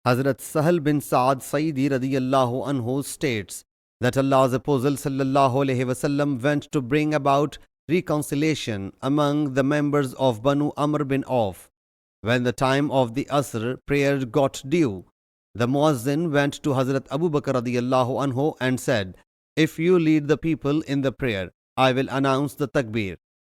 Hazrat Sahal bin Sa'ad Saidi radiyallahu anhu states that Allah's Apostle sallallahu alaihi wasallam went to bring about reconciliation among the members of Banu Amr bin Auf. When the time of the Asr prayer got due, the Muazzin went to Hazrat Abu Bakr radiyallahu anhu and said, "If you lead the people in the prayer, I will announce the takbir."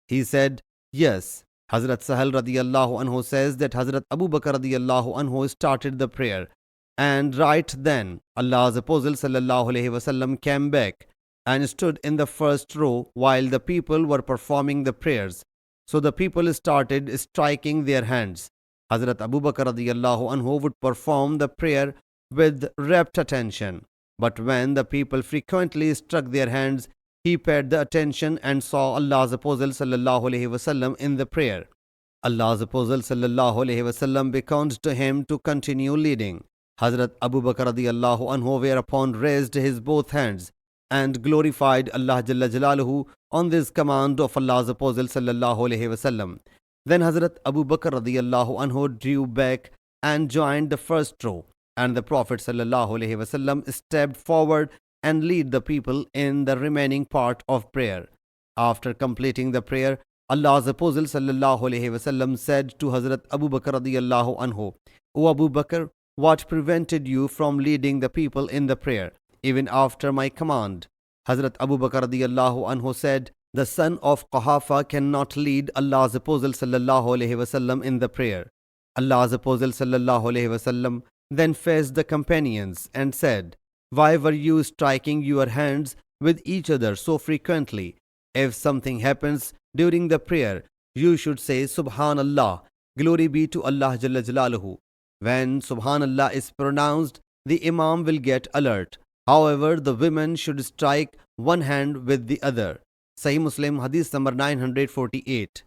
He said, "Yes." Hazrat Sahal radiyallahu anhu says that Hazrat Abu Bakr radiyallahu anhu started the prayer, and right then Allah's Apostle sallallahu alaihi wasallam came back and stood in the first row while the people were performing the prayers. So the people started striking their hands. Hazrat Abu Bakr radiyallahu anhu would perform the prayer with rapt attention. But when the people frequently struck their hands, he paid the attention and saw Allah's Apostle sallallahu alaihi wasallam in the prayer. Allah's Apostle sallallahu alaihi wasallam beckoned to him to continue leading. Hazrat Abu Bakr radiyallahu anhu whereupon raised his both hands and glorified Allah Jalla Jalaluhu on this command of Allah's Apostle sallallahu alaihi wasallam. Then Hazrat Abu Bakr radiyallahu anhu drew back and joined the first row, and the Prophet sallallahu alaihi wasallam stepped forward and lead the people in the remaining part of prayer. After completing the prayer, Allah's Apostle sallallahu alaihi wasallam said to Hazrat Abu Bakr radiyallahu anhu, "O Abu Bakr, what prevented you from leading the people in the prayer, even after my command?" Hazrat Abu Bakr radiyallahu anhu said, "The son of Qahafa cannot lead Allah's Apostle sallallahu alaihi wasallam in the prayer." Allah's Apostle sallallahu alaihi wasallam then faced the companions and said, "Why were you striking your hands with each other so frequently? If something happens during the prayer, you should say Subhanallah, glory be to Allah Jalla Jalaluhu. When Subhanallah is pronounced, the Imam will get alert. However, the women should strike one hand with the other." Sahih Muslim Hadees number 948.